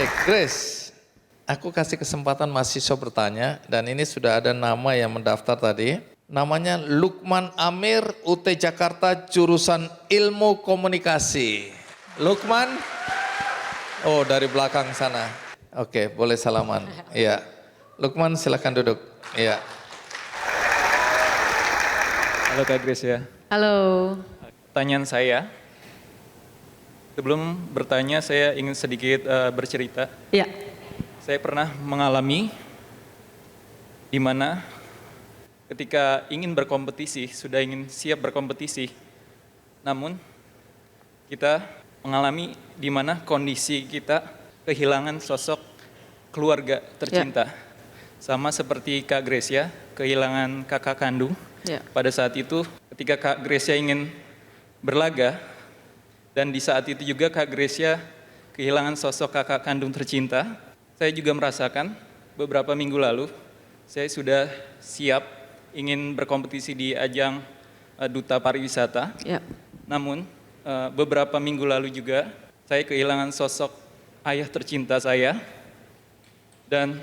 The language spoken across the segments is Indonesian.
Baik, Grace. Aku kasih kesempatan mahasiswa bertanya dan ini sudah ada nama yang mendaftar tadi. Namanya Lukman Amir, UT Jakarta, jurusan Ilmu Komunikasi. Lukman? Oh, dari belakang sana. Oke, boleh salaman. Iya. Lukman silakan duduk. Iya. Halo Kak Grace ya. Halo. Pertanyaan saya, sebelum bertanya saya ingin sedikit bercerita. Ya. Saya pernah mengalami di mana ketika ingin berkompetisi, sudah ingin siap berkompetisi, namun kita mengalami di mana kondisi kita kehilangan sosok keluarga tercinta. Sama seperti Kak Gracia, kehilangan kakak kandung. Ya. Pada saat itu ketika Kak Gracia ingin berlaga, dan di saat itu juga Kak Gracia kehilangan sosok kakak kandung tercinta, saya juga merasakan beberapa minggu lalu, saya sudah siap ingin berkompetisi di ajang Duta Pariwisata. Ya. Namun beberapa minggu lalu juga saya kehilangan sosok ayah tercinta saya. Dan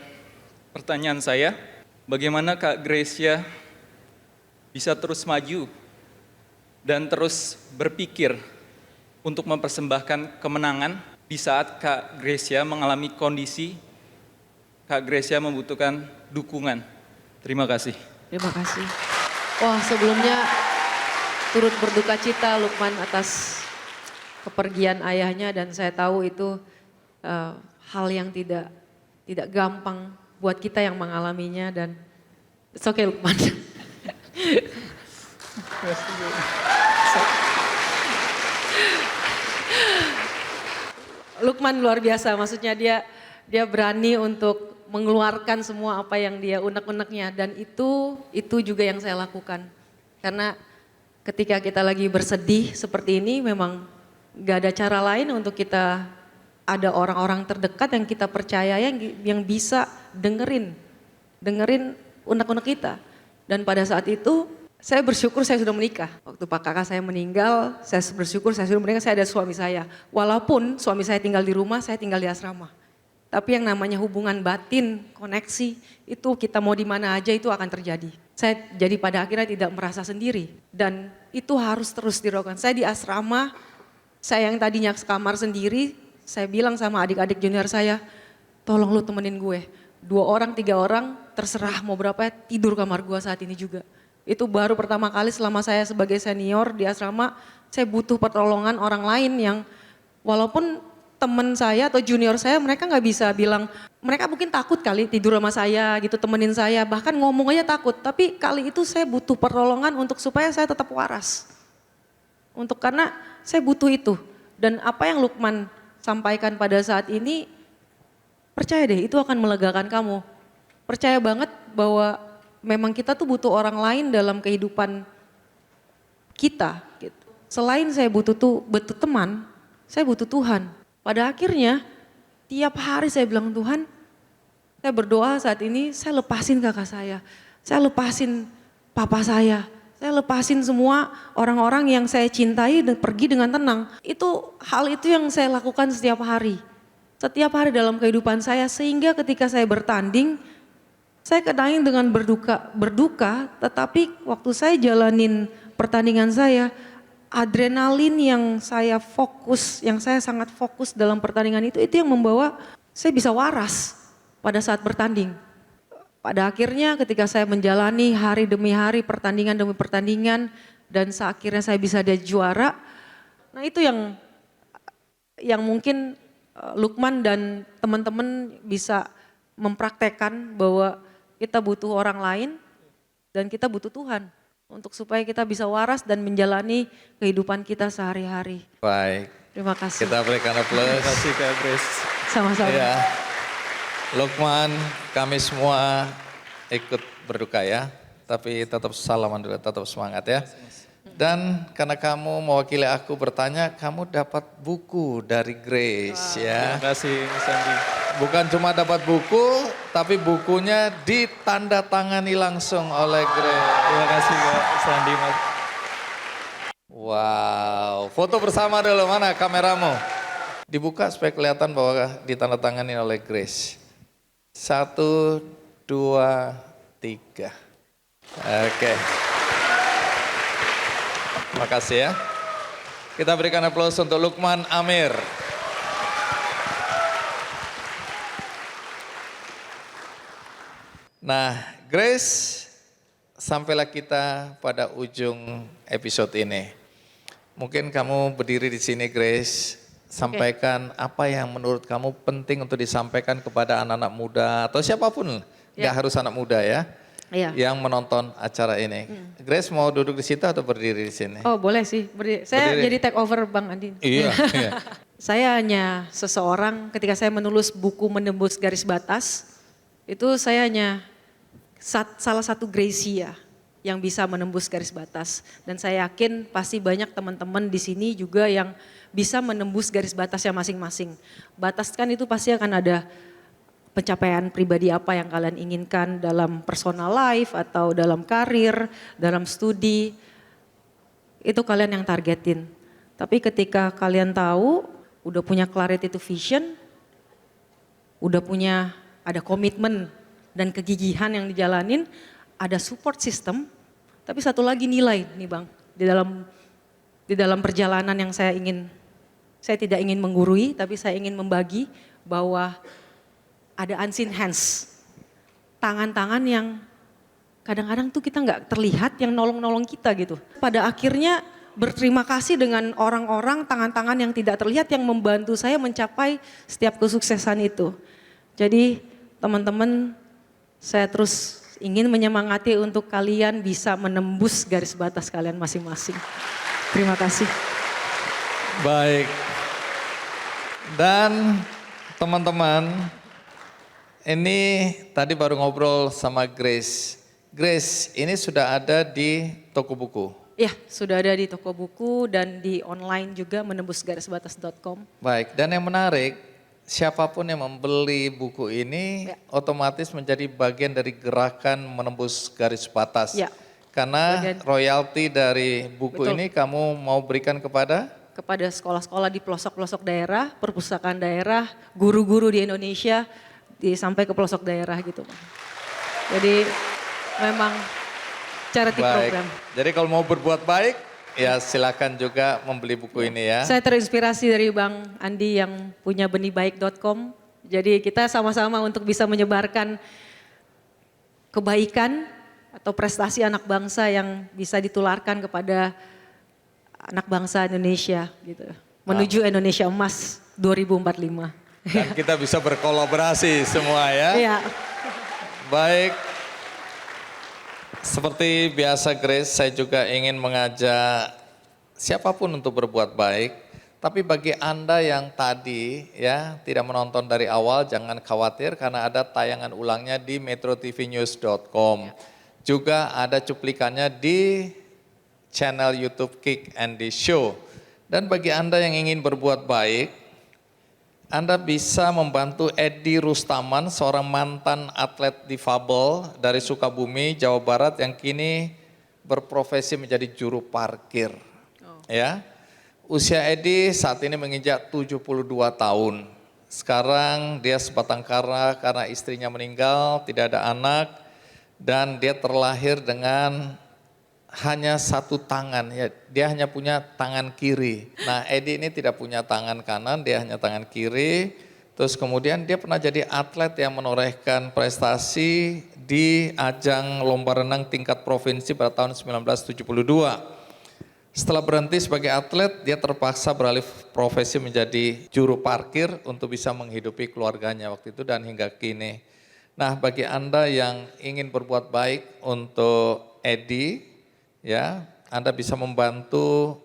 pertanyaan saya, bagaimana Kak Gracia bisa terus maju dan terus berpikir untuk mempersembahkan kemenangan di saat Kak Gracia mengalami kondisi Kak Gracia membutuhkan dukungan. Terima kasih. Terima kasih. Wah, sebelumnya turut berduka cita Lukman atas kepergian ayahnya dan saya tahu itu hal yang tidak gampang buat kita yang mengalaminya dan it's okay Lukman. Lukman luar biasa, maksudnya dia berani untuk mengeluarkan semua apa yang dia unek-uneknya dan itu juga yang saya lakukan. Karena ketika kita lagi bersedih seperti ini memang gak ada cara lain untuk kita, ada orang-orang terdekat yang kita percaya yang bisa dengerin unek-unek kita. Dan pada saat itu saya bersyukur saya sudah menikah. Waktu Pak Kakak saya meninggal, saya bersyukur saya sudah menikah, saya ada suami saya. Walaupun suami saya tinggal di rumah, saya tinggal di asrama. Tapi yang namanya hubungan batin, koneksi, itu kita mau di mana aja itu akan terjadi. Saya jadi pada akhirnya tidak merasa sendiri. Dan itu harus terus dilakukan. Saya di asrama, saya yang tadinya sekamar sendiri, saya bilang sama adik-adik junior saya, tolong lu temenin gue. 2 orang, 3 orang, terserah mau berapa, tidur kamar gue saat ini juga. Itu baru pertama kali selama saya sebagai senior di asrama, saya butuh pertolongan orang lain yang walaupun teman saya atau junior saya mereka nggak bisa bilang, mereka mungkin takut kali tidur sama saya gitu, temenin saya, bahkan ngomong aja takut. Tapi kali itu saya butuh pertolongan untuk supaya saya tetap waras. Karena saya butuh itu. Dan apa yang Lukman sampaikan pada saat ini, percaya deh itu akan melegakan kamu. Percaya banget bahwa memang kita tuh butuh orang lain dalam kehidupan kita. Gitu. Selain saya butuh teman, saya butuh Tuhan. Pada akhirnya tiap hari saya bilang Tuhan, saya berdoa saat ini saya lepasin kakak saya lepasin papa saya lepasin semua orang-orang yang saya cintai dan pergi dengan tenang. Hal itu yang saya lakukan setiap hari dalam kehidupan saya sehingga ketika saya bertanding, saya kadang dengan berduka, tetapi waktu saya jalanin pertandingan saya, adrenalin yang saya sangat fokus dalam pertandingan itu yang membawa saya bisa waras pada saat bertanding. Pada akhirnya ketika saya menjalani hari demi hari, pertandingan demi pertandingan, dan akhirnya saya bisa jadi juara, nah itu yang mungkin Lukman dan teman-teman bisa mempraktekkan bahwa kita butuh orang lain dan kita butuh Tuhan. Untuk supaya kita bisa waras dan menjalani kehidupan kita sehari-hari. Baik. Terima kasih. Kita berikan aplaus. Terima kasih Kak Grace. Sama-sama. Ya. Lukman, kami semua ikut berduka ya. Tapi tetap salaman dulu, tetap semangat ya. Dan karena kamu mewakili aku bertanya, kamu dapat buku dari Grace ya. Terima kasih Mas Andi. Bukan cuma dapat buku, tapi bukunya ditandatangani langsung oleh Grace. Terima kasih Mas Andi. Wow, foto bersama dulu, mana kameramu? Dibuka supaya kelihatan bahwa ditandatangani oleh Grace. 1, 2, 3. Oke. Makasih ya. Kita berikan aplaus untuk Lukman Amir. Nah, Grace, sampailah kita pada ujung episode ini. Mungkin kamu berdiri di sini, Grace, sampaikan apa yang menurut kamu penting untuk disampaikan kepada anak-anak muda atau siapapun, nggak harus anak muda ya, yang menonton acara ini. Grace mau duduk di situ atau berdiri di sini? Oh boleh sih, saya Berdiri. jadi take over Bang Andi. Iya. Saya hanya seseorang ketika saya menulis buku Menembus Garis Batas, itu saya hanya salah satu Gracia yang bisa menembus garis batas. Dan saya yakin pasti banyak teman-teman di sini juga yang bisa menembus garis batasnya masing-masing. Batas kan itu pasti akan ada pencapaian pribadi apa yang kalian inginkan dalam personal life atau dalam karir, dalam studi. Itu kalian yang targetin. Tapi ketika kalian tahu, udah punya clarity to vision, udah punya ada komitmen dan kegigihan yang dijalanin, ada support system, tapi satu lagi nilai nih Bang, di dalam perjalanan yang saya tidak ingin menggurui, tapi saya ingin membagi bahwa ada unseen hands, tangan-tangan yang kadang-kadang tuh kita nggak terlihat yang nolong-nolong kita gitu. Pada akhirnya berterima kasih dengan orang-orang tangan-tangan yang tidak terlihat yang membantu saya mencapai setiap kesuksesan itu. Jadi teman-teman, saya terus ingin menyemangati untuk kalian bisa menembus garis batas kalian masing-masing. Terima kasih. Baik. Dan teman-teman, ini tadi baru ngobrol sama Grace. Grace, ini sudah ada di toko buku. Ya, sudah ada di toko buku dan di online juga menembusgarisbatas.com. Baik, dan yang menarik, siapapun yang membeli buku ini otomatis menjadi bagian dari gerakan menembus garis batas. Ya. Karena royalti dari buku ini kamu mau berikan kepada Sekolah-sekolah di pelosok-pelosok daerah, perpustakaan daerah, guru-guru di Indonesia, sampai ke pelosok daerah gitu. Jadi memang charity program. Jadi kalau mau berbuat baik, ya silakan juga membeli buku ini ya. Saya terinspirasi dari Bang Andi yang punya benihbaik.com. Jadi kita sama-sama untuk bisa menyebarkan kebaikan atau prestasi anak bangsa yang bisa ditularkan kepada anak bangsa Indonesia gitu. Menuju Indonesia Emas 2045. Dan kita bisa berkolaborasi semua ya. Iya. Baik. Seperti biasa Grace, saya juga ingin mengajak siapapun untuk berbuat baik. Tapi bagi Anda yang tadi ya tidak menonton dari awal, jangan khawatir karena ada tayangan ulangnya di metrotvnews.com. Juga ada cuplikannya di channel YouTube Kick Andy Show. Dan bagi Anda yang ingin berbuat baik, Anda bisa membantu Edi Rustaman, seorang mantan atlet difabel dari Sukabumi, Jawa Barat yang kini berprofesi menjadi juru parkir. Ya. Usia Edi saat ini menginjak 72 tahun. Sekarang dia sebatang kara karena istrinya meninggal, tidak ada anak, dan dia terlahir dengan hanya satu tangan, ya dia hanya punya tangan kiri. Nah Edi ini tidak punya tangan kanan, dia hanya tangan kiri. Terus kemudian dia pernah jadi atlet yang menorehkan prestasi di ajang lomba renang tingkat provinsi pada tahun 1972. Setelah berhenti sebagai atlet, dia terpaksa beralih profesi menjadi juru parkir untuk bisa menghidupi keluarganya waktu itu dan hingga kini. Nah bagi Anda yang ingin berbuat baik untuk Edi, ya, Anda bisa membantu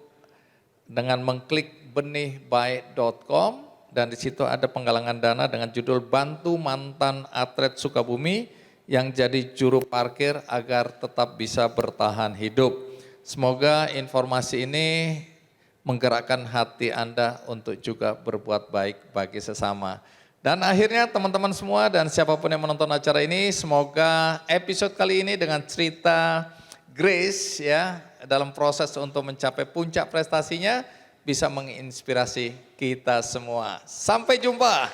dengan mengklik benihbaik.com dan di situ ada penggalangan dana dengan judul Bantu Mantan Atlet Sukabumi yang jadi juru parkir agar tetap bisa bertahan hidup. Semoga informasi ini menggerakkan hati Anda untuk juga berbuat baik bagi sesama. Dan akhirnya teman-teman semua dan siapapun yang menonton acara ini, semoga episode kali ini dengan cerita Grace ya dalam proses untuk mencapai puncak prestasinya bisa menginspirasi kita semua. Sampai jumpa.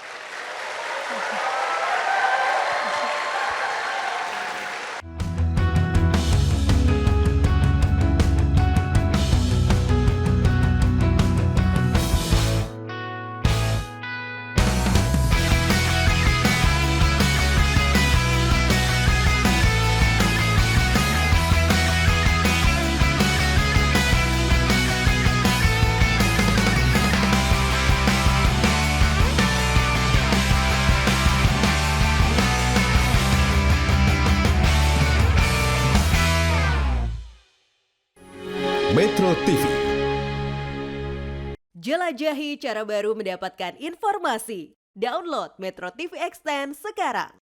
Metro TV. Jelajahi cara baru mendapatkan informasi. Download Metro TV Extend sekarang.